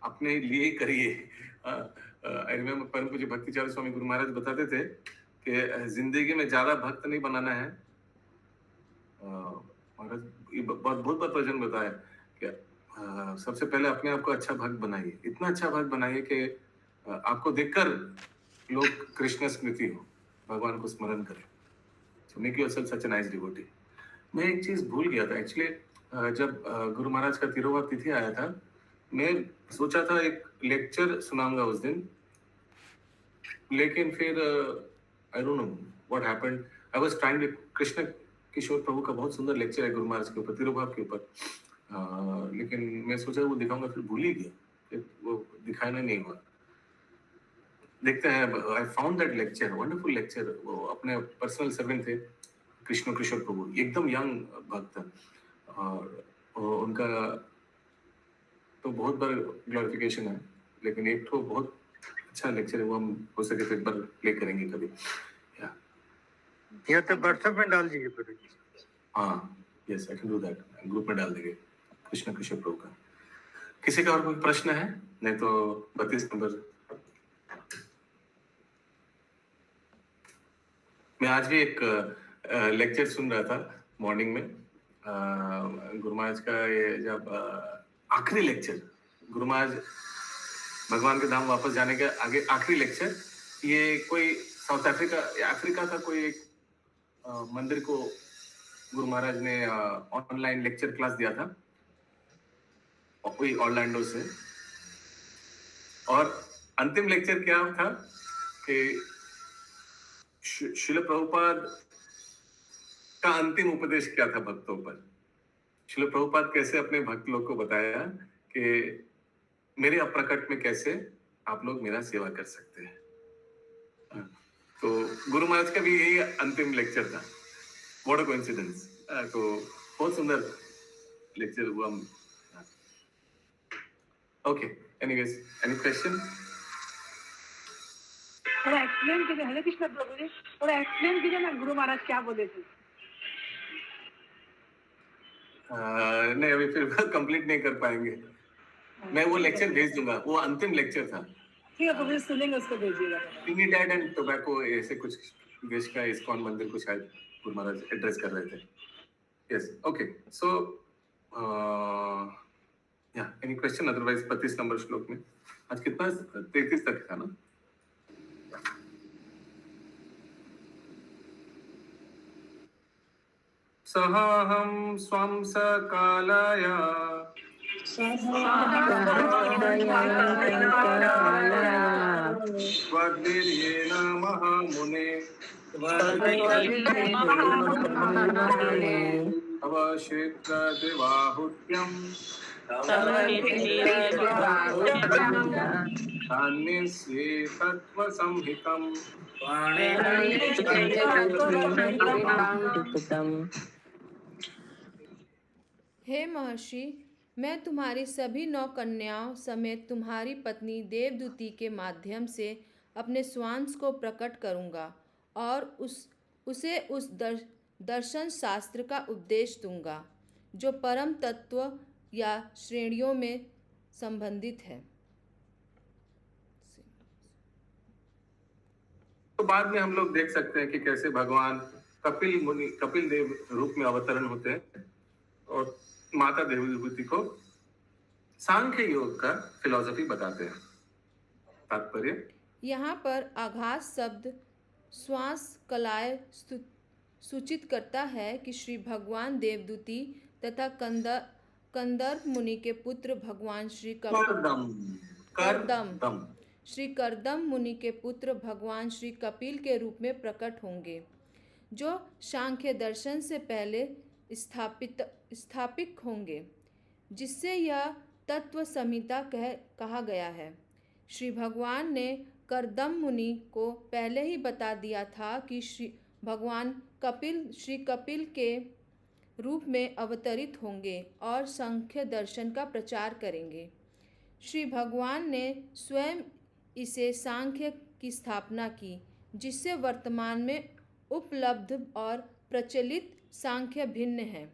अपने लिए करिए। आई रिमेम्बर परम पूज्य भक्तिचार्य स्वामी गुरु महाराज बताते थे कि जिंदगी में ज्यादा भक्त नहीं बनाना है। महाराज ये बहुत बार प्रवचन बताया कि सबसे पहले अपने आप को अच्छा भक्त बनाइए, इतना अच्छा भक्त बनाइए कि आपको देखकर लोग कृष्ण स्मृति हो, भगवान को स्मरण करें। So make yourself such a nice devotee. मैं एक चीज भूल गया था एक्चुअली, जब गुरु महाराज का तिरुवा तिथि आया था, मैं सोचा था एक लेक्चर सुनाऊंगा उस दिन, लेकिन फिर I don't know what happened. I was trying to, Krishna Kishor प्रभु का बहुत सुंदर लेक्चर है गुरु महाराज के ऊपर, तिरुभाव के ऊपर, लेकिन मैं सोचा वो दिखाऊंगा, फिर भूल ही गया, फिर वो दिखाना नहीं हुआ। देखते हैं। I found that lecture, wonderful lecture. वो अपने पर्सनल सर्वेंट थे कृष्ण किशोर प्रभु, एकदम यंग भक्त, और उनका तो बहुत बार ग्लोरिफिकेशन है, लेकिन एक तो बहुत अच्छा लेक्चर है, वो हम हो सके तो एक बार प्ले करेंगे कभी। या तो व्हाट्सएप में डाल दीजिए फिर। हाँ, yes, I can do that, group में डाल देंगे कृष्ण किशोर प्रभु का। किसी का और कोई प्रश्न है? नहीं तो 32 नंबर। मैं आज भी एक लेक्चर सुन रहा था मॉर्निंग में, गुरु महाराज का, ये जब आखिरी लेक्चर, गुरु महाराज भगवान के धाम वापस जाने के आगे आखिरी लेक्चर, ये कोई साउथ अफ्रीका या अफ्रीका का कोई एक मंदिर को गुरु महाराज ने ऑनलाइन लेक्चर क्लास दिया था, कोई ऑरलैंडो से। और अंतिम लेक्चर क्या था कि शिल प्रभुपाद का अंतिम उपदेश क्या था भक्तों पर। शिल प्रभुपाद कैसे अपने भक्त लोग को बताया कि मेरे अप्रकट में कैसे आप लोग मेरा सेवा कर सकते हैं। तो गुरु महाराज का भी यही अंतिम लेक्चर था। What a coincidence. तो बहुत सुंदर लेक्चर हुआ। Okay, anyways, any question? थोड़ा एक्सप्लेन कीजिए, हरे कृष्ण प्रभु जी, थोड़ा एक्सप्लेन कीजिए ना गुरु महाराज क्या बोले थे। नहीं, अभी फिर कंप्लीट नहीं कर पाएंगे। मैं वो लेक्चर भेज दूंगा, वो अंतिम लेक्चर था। ठीक है, तो सुनेंगे, उसको भेजिएगा। ट्रिनिडेड एंड टोबैको ऐसे कुछ देश का इस्कॉन मंदिर को शायद गुरु महाराज एड्रेस कर रहे थे। यस, ओके, सो या एनी क्वेश्चन? अदरवाइज 32 नंबर श्लोक में आज कितना, 33 तक था ना? सहाहं स्वं सकालाय स्वद्वीर्येण महामुने अवशेत्र देवाहुत्यम् तान्यस्ये तत्त्वसंहितम् हे महर्षि, मैं तुम्हारी सभी 9 कन्याओं समेत तुम्हारी पत्नी देवदूती के माध्यम से अपने स्वांश को प्रकट करूंगा और उसे उस दर्शन शास्त्र का उपदेश दूंगा जो परम तत्व या श्रेणियों में संबंधित है। तो बाद में हम लोग देख सकते हैं कि कैसे भगवान कपिल देव रूप में अवतरण होते हैं और माता देवभूति को सांख्य योग का फिलॉसफी बताते हैं। तात्पर्य यहाँ पर आघात शब्द श्वास कलाएं सूचित करता है कि श्री भगवान देवदूती तथा कंदर्प मुनि के पुत्र भगवान श्री करदम मुनि के पुत्र भगवान श्री कपिल के रूप में प्रकट होंगे, जो सांख्य दर्शन से पहले स्थापित होंगे, जिससे यह तत्व संहिता कहा गया है। श्री भगवान ने करदम मुनि को पहले ही बता दिया था कि श्री भगवान श्री कपिल के रूप में अवतरित होंगे और सांख्य दर्शन का प्रचार करेंगे। श्री भगवान ने स्वयं इसे सांख्य की स्थापना की, जिससे वर्तमान में उपलब्ध और प्रचलित सांख्य भिन्न है।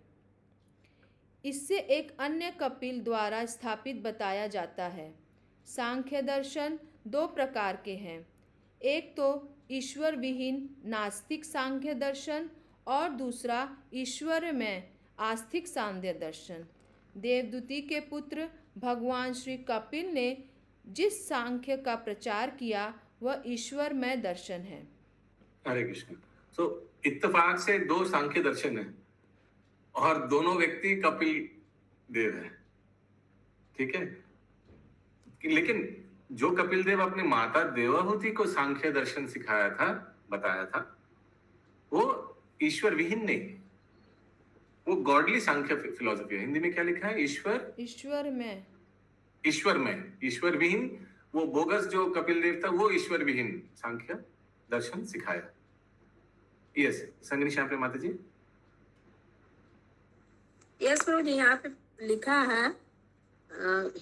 इससे एक अन्य कपिल द्वारा स्थापित बताया जाता है। सांख्य दर्शन 2 प्रकार के हैं, एक तो ईश्वर विहीन नास्तिक सांख्य दर्शन और दूसरा ईश्वर में आस्तिक सांख्य दर्शन। देवदूती के पुत्र भगवान श्री कपिल ने जिस सांख्य का प्रचार किया वह ईश्वर में दर्शन है। हरे कृष्ण। तो इत्तेफाक से 2 सांख्य दर्शन है और दोनों व्यक्ति कपिल देव है, ठीक है। लेकिन जो कपिल देव अपनी माता देवाहुति को सांख्य दर्शन सिखाया था, बताया था, वो ईश्वर विहीन नहीं, वो गॉडली सांख्य फिलॉसफी है। हिंदी में क्या लिखा है? ईश्वर विहीन, वो बोगस जो कपिल देव था वो ईश्वर विहीन सांख्य दर्शन सिखाया। यस संगनी श्याम माता जी। यस प्रभु जी, यहाँ पे लिखा है,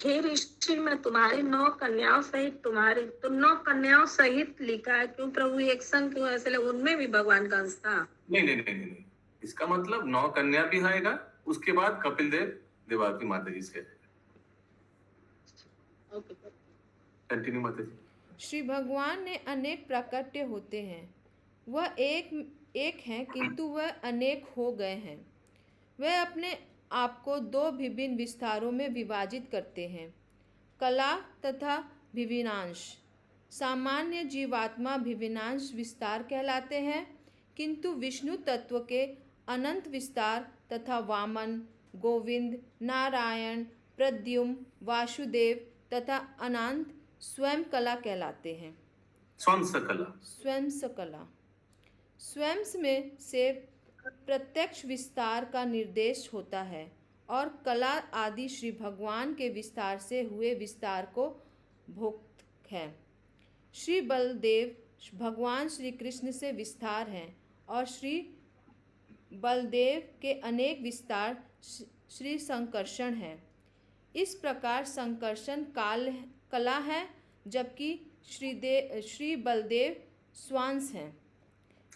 हे ऋषि, मैं तुम्हारी 9 कन्याओं सहित 9 कन्याओं सहित लिखा है। क्यों प्रभु एक संग क्यों ऐसे? उनमें भी भगवान का अंश था? नहीं, इसका मतलब 9 कन्या भी आएगा, उसके बाद कपिल देव देवावती माता जी से। कंटिन्यू माता जी। श्री भगवान ने अनेक प्राकट्य होते हैं, वह एक हैं किंतु वह अनेक हो गए हैं। वह अपने आप को 2 विभिन्न विस्तारों में विभाजित करते हैं, कला तथा विभिन्नांश। सामान्य जीवात्मा विभिन्नांश विस्तार कहलाते हैं, किंतु विष्णु तत्व के अनंत विस्तार तथा वामन, गोविंद, नारायण, प्रद्युम्न, वासुदेव तथा अनंत स्वयं कला कहलाते हैं। स्वयं में से प्रत्यक्ष विस्तार का निर्देश होता है और कला आदि श्री भगवान के विस्तार से हुए विस्तार को भोक्त है। श्री बलदेव भगवान श्री कृष्ण से विस्तार हैं और श्री बलदेव के अनेक विस्तार श्री संकर्षण हैं। इस प्रकार संकर्षण कला है, जबकि श्री बलदेव स्वांश हैं।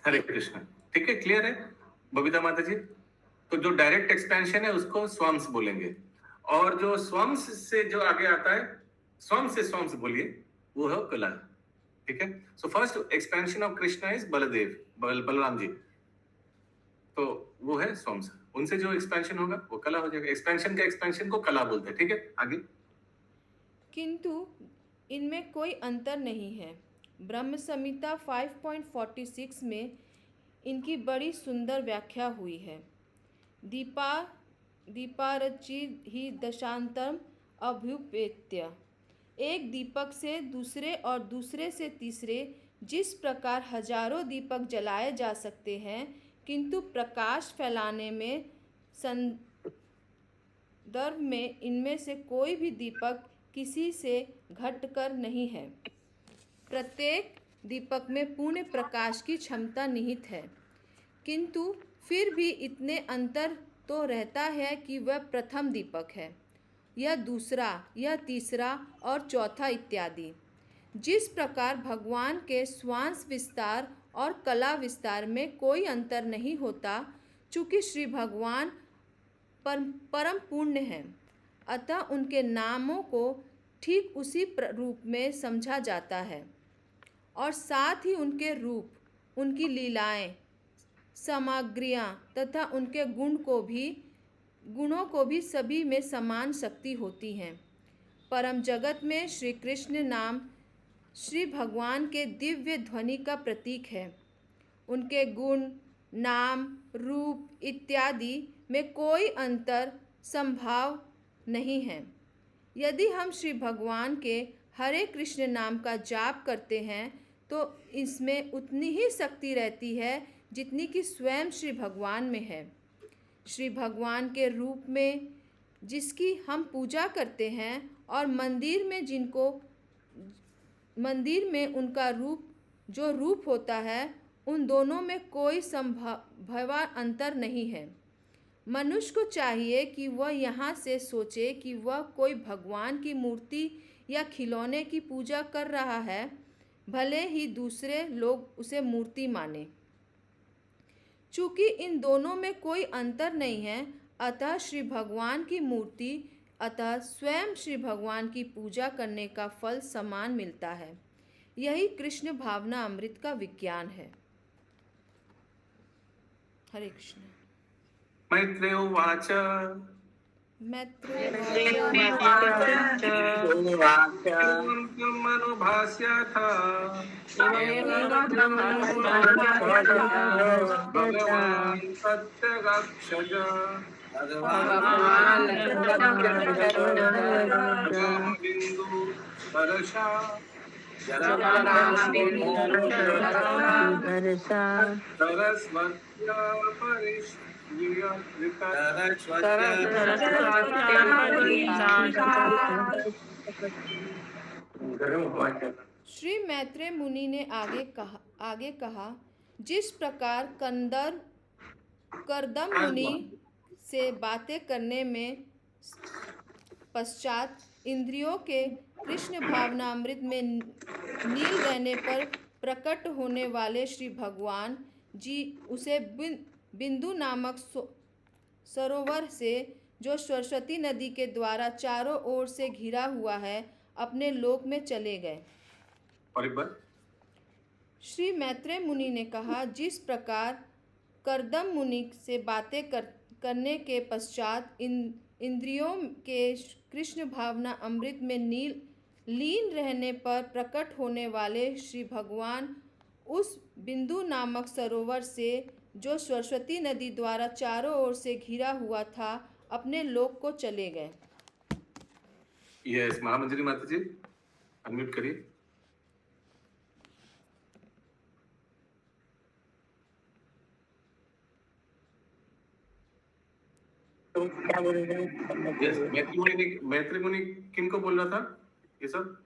हरे कृष्ण। ठीक है, क्लियर है बबीता माता जी? तो जो डायरेक्ट एक्सपेंशन है उसको स्वांश बोलेंगे, और जो स्वांश से जो आगे आता है, स्वांश बोलिए, वो है कला। ठीक है। So first expansion of Krishna is Balaram ji, तो वो है स्वांश। उनसे जो एक्सपेंशन होगा वो कला हो जाएगा। एक्सपेंशन का एक्सपेंशन को कला बोलते हैं। ठीक है, आगे। किंतु इनमें कोई अंतर नहीं है। ब्रह्म संहिता 5.46 में इनकी बड़ी सुंदर व्याख्या हुई है। दीपारचि ही दशांतरम अभ्युपेत्य। एक दीपक से दूसरे और दूसरे से तीसरे जिस प्रकार हजारों दीपक जलाए जा सकते हैं, किंतु प्रकाश फैलाने में संदर्भ में इनमें से कोई भी दीपक किसी से घटकर नहीं है। प्रत्येक दीपक में पूर्ण प्रकाश की क्षमता निहित है, किंतु फिर भी इतने अंतर तो रहता है कि वह प्रथम दीपक है, यह दूसरा, यह तीसरा और चौथा इत्यादि। जिस प्रकार भगवान के श्वास विस्तार और कला विस्तार में कोई अंतर नहीं होता, चूँकि श्री भगवान परम पूर्ण हैं, अतः उनके नामों को ठीक उसी रूप में समझा जाता है और साथ ही उनके रूप, उनकी लीलाएं, सामग्रियाँ तथा उनके गुणों को भी सभी में समान शक्ति होती हैं। परम जगत में श्री कृष्ण नाम श्री भगवान के दिव्य ध्वनि का प्रतीक है। उनके गुण, नाम, रूप इत्यादि में कोई अंतर संभाव नहीं है। यदि हम श्री भगवान के हरे कृष्ण नाम का जाप करते हैं तो इसमें उतनी ही शक्ति रहती है जितनी कि स्वयं श्री भगवान में है। श्री भगवान के रूप में जिसकी हम पूजा करते हैं और मंदिर में उनका जो रूप होता है, उन दोनों में कोई संभाव्य अंतर नहीं है। मनुष्य को चाहिए कि वह यहाँ से सोचे कि वह कोई भगवान की मूर्ति या खिलौने की पूजा कर रहा है, भले ही दूसरे लोग उसे मूर्ति माने। चूँकि इन दोनों में कोई अंतर नहीं है, अतः श्री भगवान की मूर्ति अतः स्वयं श्री भगवान की पूजा करने का फल समान मिलता है। यही कृष्ण भावना अमृत का विज्ञान है। हरे कृष्ण। मैत्रेय उवाच ब्रह्मनुभास्यथ भगवान् प्रत्यगक्षज बिंदु परशा सरस्वत्या श्री मैत्रेय मुनि ने आगे कहा, जिस प्रकार करदम मुनि से बातें करने में पश्चात इंद्रियों के कृष्ण भावनामृत में नील रहने पर प्रकट होने वाले श्री भगवान जी उसे बिंदु नामक सरोवर से, जो सरस्वती नदी के द्वारा चारों ओर से घिरा हुआ है, अपने लोक में चले गए। और एक बार श्री मैत्रेय मुनि ने कहा, जिस प्रकार करदम मुनि से बातें करने के पश्चात इंद्रियों के कृष्ण भावना अमृत में लीन रहने पर प्रकट होने वाले श्री भगवान उस बिंदु नामक सरोवर से, जो सरस्वती नदी द्वारा चारों ओर से घिरा हुआ था, अपने लोक को चले गए। यस, महामंजरी माता जी अनम्यूट करिए। यस, मैत्री मुनि किनको बोल रहा था ये सब?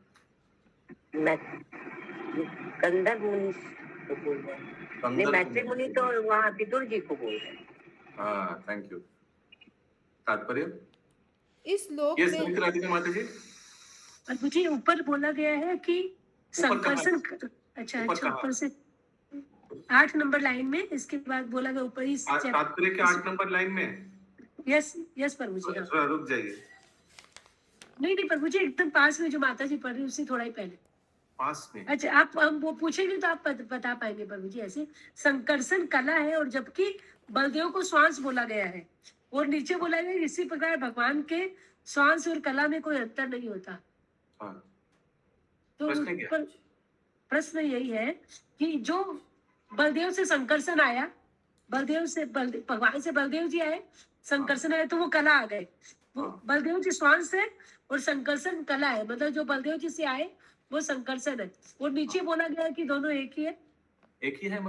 कंदर मुनि को बोल रहे हैं। मैत्री मुनि तो वहाँ विदुर जी को बोल रहे हैं। हाँ, थैंक यू। तात्पर्य इस लोक ये सभी राधिका माता जी। और मुझे ऊपर बोला गया है कि संकर्षण, अच्छा ऊपर से 8 नंबर लाइन में, इसके बाद बोला गया ऊपर इस तात्पर्य के 8 नंबर लाइन में। यस प्रभु जी। रुक जाइए। नहीं प्रभु जी, एकदम पास में जो माता जी पढ़ रही है उससे थोड़ा ही पहले पास में। अच्छा, आप वो पूछेंगे तो आप बता पाएंगे प्रभु जी। ऐसे संकर्षण कला है, और जबकि बलदेव को श्वास बोला गया है, और नीचे बोला गया इसी प्रकार भगवान के श्वास और कला में कोई अंतर नहीं होता। हाँ। तो प्रश्न यही है कि जो बलदेव से संकर्षण आया, भगवान से बलदेव जी आए, संकर्षण है तो वो कला आ गए। वो बलदेव जी श्वास है और संकर्षण कला है, मतलब जो बलदेव जी से आए वो संकर्षण है। और नीचे बोला गया है कि दोनों एक ही है। एक ही है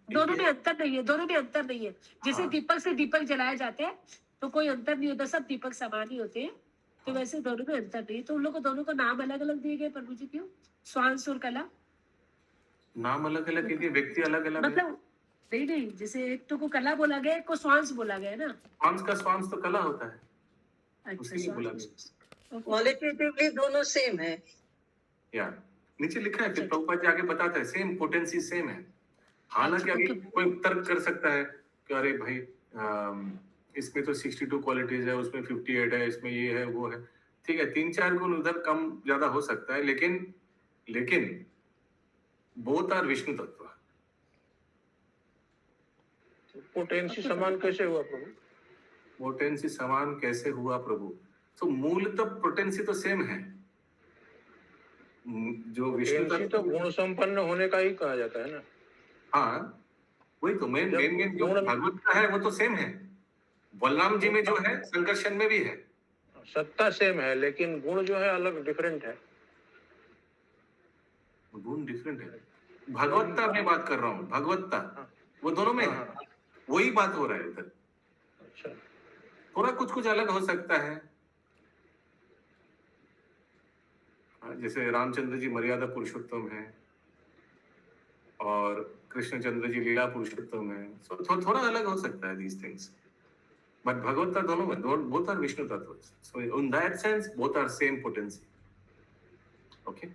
दोनों में अंतर नहीं है, दोनों में अंतर नहीं है। जैसे दीपक से दीपक जलाए जाते हैं तो कोई अंतर नहीं होता, सब दीपक समान ही होते हैं। तो वैसे दोनों में अंतर नहीं है। तो उन लोगों को दोनों को नाम अलग अलग दिए गए प्रभु जी, क्यों? श्वास और कला नाम अलग अलग क्योंकि व्यक्ति अलग अलग है। मतलब नहीं, जैसे एक तो को कला बोला गया, एक को श्वास बोला गया ना। श्वास का श्वास तो कला होता है, अच्छा, उसी में बोला गया। क्वालिटेटिवली दोनों सेम है। या नीचे लिखा है, फिर प्रभुपाद जी आगे बताते हैं सेम पोटेंसी सेम है। हालांकि आगे कोई तर्क कर सकता है कि अरे भाई इसमें तो 62 क्वालिटीज है, उसमें 58 है, इसमें ये है वो है। ठीक है, 3-4 गुण उधर कम ज्यादा हो सकता है, लेकिन बोथ आर विष्णु तत्व। पोटेंसी समान कैसे हुआ प्रभु? पोटेंसी समान कैसे हुआ प्रभु? तो मूलतः पोटेंसी तो सेम है। जो विष्णु पोटेंसी तो गुण संपन्न होने का ही कहा जाता है ना। हाँ, वही तो मेन जो भगवत का है वो तो सेम है। बलराम जी में जो है संकर्षण में भी है। सत्ता सेम है लेकिन गुण जो है अलग डिफरेंट है। गुण डिफरेंट है। भगवत्ता में बात कर रहा हूँ, भगवत्ता वो दोनों में है। वही बात हो रहा है इधर। अच्छा, थोड़ा कुछ अलग हो सकता है। जैसे रामचंद्र जी मर्यादा पुरुषोत्तम है और कृष्णचंद्र जी लीला पुरुषोत्तम है। So, थोड़ा अलग हो सकता है these things, but भगवत्ता दोनों में both are विष्णु तत्व। So in that sense both are same potency. Okay.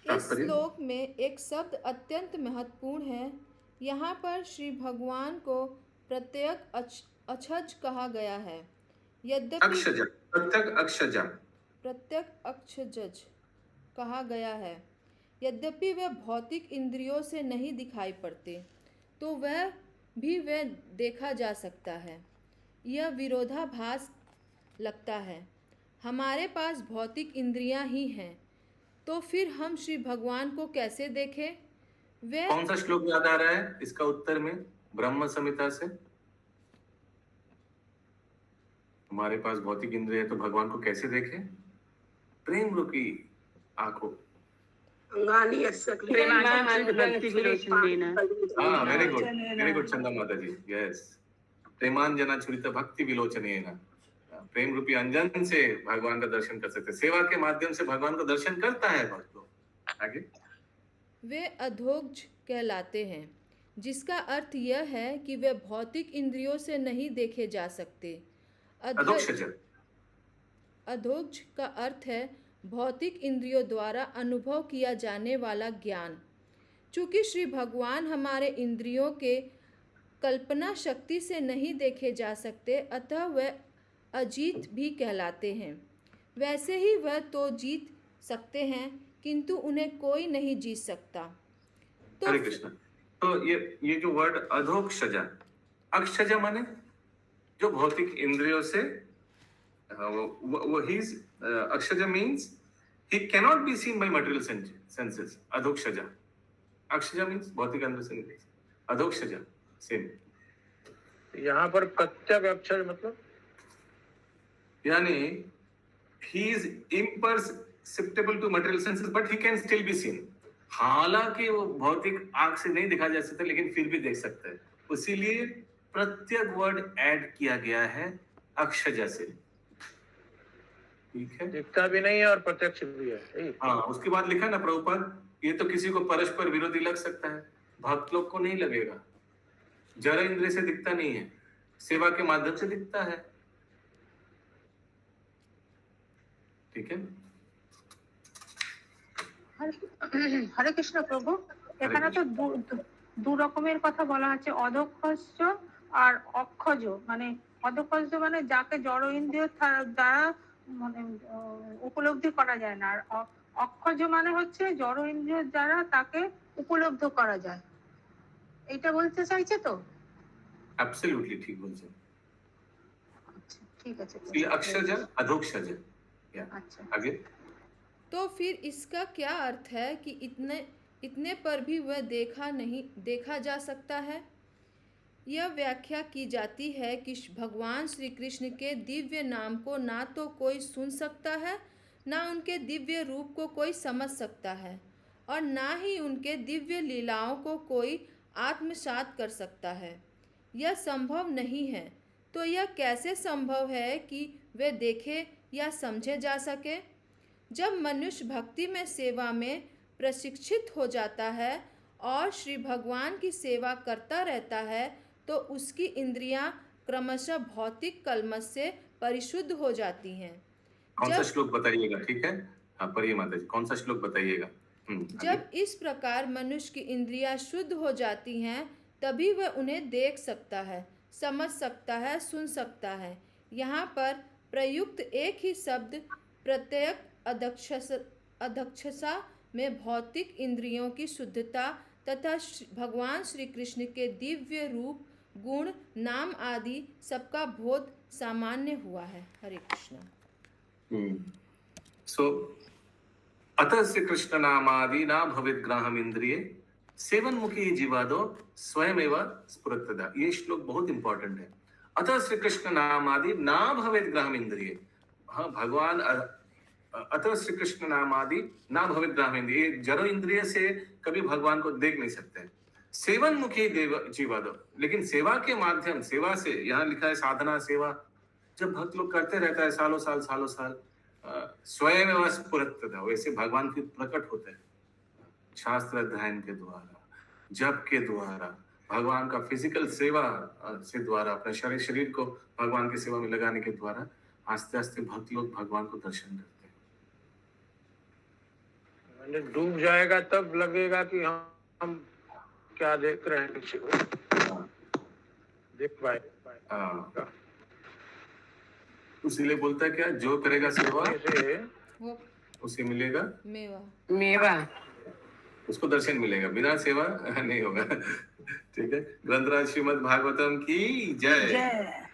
इस श्लोक में एक शब्द अत्यंत महत्वपूर्ण है। यहाँ पर श्री भगवान को प्रत्यक अक्षज कहा गया है। यद्यपि प्रत्यक अक्षज कहा गया है। यद्यपि वह भौतिक इंद्रियों से नहीं दिखाई पड़ते, तो वह देखा जा सकता है। यह विरोधाभास लगता है। हमारे पास भौतिक इंद्रियां ही हैं, तो फिर हम श्री भगवान को कैसे देखें? वे कौन सा श्लोक याद आ रहा है इसका उत्तर में? ब्रह्म संहिता से। हमारे पास भौतिक इंद्रिय है तो भगवान को कैसे देखें? प्रेम रूपी आंखों। हाँ, वेरी गुड चंदा माता जी। यस, प्रेमांजना छुरित भक्ति विलोचनेन। प्रेम रूपी अंजन से भगवान का दर्शन कर सकते। सेवा के माध्यम से भगवान का दर्शन करता है भक्त लोग। आगे वे अधोक्ष कहलाते हैं, जिसका अर्थ यह है कि वे भौतिक इंद्रियों से नहीं देखे जा सकते। अधोक्ष का अर्थ है भौतिक इंद्रियों द्वारा अनुभव किया जाने वाला ज्ञान। चूँकि श्री भगवान हमारे इंद्रियों के कल्पना शक्ति से नहीं देखे जा सकते, अतः वह अजीत भी कहलाते हैं। वैसे ही वह तो जीत सकते हैं, किंतु उन्हें कोई नहीं जीत सकता। तो हरे कृष्ण। तो ये जो वर्ड अधोक्षजा, अक्षजा माने जो भौतिक इंद्रियों से अक्षजा means he cannot be seen by material senses. अधोक्षजा, अक्षजा मीन्स भौतिक इंद्रिय से। अधोक्षजा सेम। यहाँ पर प्रत्यक अक्षर मतलब यानी he is imperceptible to material senses but he can still be seen. हालांकि वो भौतिक आंख से नहीं दिखा जा सकता, लेकिन फिर भी देख सकता है। इसीलिए प्रत्यक वर्ड ऐड किया गया है अक्षजा से। ठीक है, दिखता भी नहीं है और प्रत्यक्ष भी है। हाँ, उसके बाद लिखा ना प्रभुपाद, ये तो किसी को परस्पर विरोधी लग सकता है, भक्त लोग को नहीं लगेगा। जड़ इंद्रिय से दिखता नहीं है, सेवा के माध्यम से दिखता है। ठीक है, হরে কৃষ্ণ প্রভু, এখানে তো দু রকমের কথা বলা হচ্ছে, অধক্ষজ আর অক্ষজ। মানে অধক্ষজ মানে যাকে জড় ইন্দ্রিয় দ্বারা মানে উপলব্ধি করা যায় না, আর অক্ষজ মানে হচ্ছে জড় ইন্দ্রিয় দ্বারা তাকে উপলব্ধ করা যায়। এটা বলতে চাইছে তো? एब्सोल्युटली ठीक বলছেন। আচ্ছা, ঠিক আছে। अक्षज अधोक्षज। अच्छा, आगे तो फिर इसका क्या अर्थ है कि इतने पर भी वह देखा जा सकता है। यह व्याख्या की जाती है कि भगवान श्री कृष्ण के दिव्य नाम को ना तो कोई सुन सकता है, ना उनके दिव्य रूप को कोई समझ सकता है, और ना ही उनके दिव्य लीलाओं को कोई आत्मसात कर सकता है। यह संभव नहीं है। तो यह कैसे संभव है कि वे देखे या समझे जा सके? जब मनुष्य भक्ति में सेवा में प्रशिक्षित हो जाता है और श्री भगवान की सेवा करता रहता है, तो उसकी इंद्रियां क्रमशः भौतिक कलमश से परिशुद्ध हो जाती हैं। कौन सा श्लोक बताइएगा? ठीक है, हाँ पढ़िए माता जी, कौन सा श्लोक बताइएगा? जब इस प्रकार मनुष्य की इंद्रियां शुद्ध हो जाती हैं, तभी वह उन्हें देख सकता है, समझ सकता है, सुन सकता है। यहाँ पर प्रयुक्त एक ही शब्द प्रत्येक अध्यक्षता में भौतिक इंद्रियों की शुद्धता तथा भगवान श्री कृष्ण के दिव्य रूप, गुण, नाम आदि सबका बोध सामान्य हुआ है। हरे कृष्ण। सो अतः श्री कृष्ण नामादि ना भवेद ग्राहम इंद्रिये सेवन मुखी जीवादो स्वयमेव स्फुरत्तदा। ये श्लोक बहुत इंपॉर्टेंट है। अतः श्री कृष्ण नामादि ना भवेद ग्राहम इंद्रिये। हाँ, भगवान अतः श्री कृष्ण नामादि ना भवेद ग्राहम इंद्रिये, जड़ इंद्रिय से कभी भगवान को देख नहीं सकते। सेवन मुखी जीवादो, लेकिन सेवा के माध्यम, सेवा से, यहाँ लिखा है साधना सेवा, जब भक्त लोग करते रहता है सालों साल स्वयं स्फुरत्तदा, वैसे भगवान फिर प्रकट होते हैं शास्त्र अध्ययन के द्वारा, जप के द्वारा, भगवान का फिजिकल सेवा से द्वारा, अपने शरीर को भगवान की सेवा में लगाने के द्वारा आस्ते आस्ते भक्त लोग भगवान को दर्शन करते हैं। डूब जाएगा तब लगेगा कि हम क्या देख रहे हैं पीछे को, देख पाए। इसीलिए बोलता है क्या, जो करेगा सेवा उसे मिलेगा मेवा, उसको दर्शन मिलेगा, बिना सेवा नहीं होगा। ठीक है, ग्रंथराज श्रीमद् भागवतम की जय।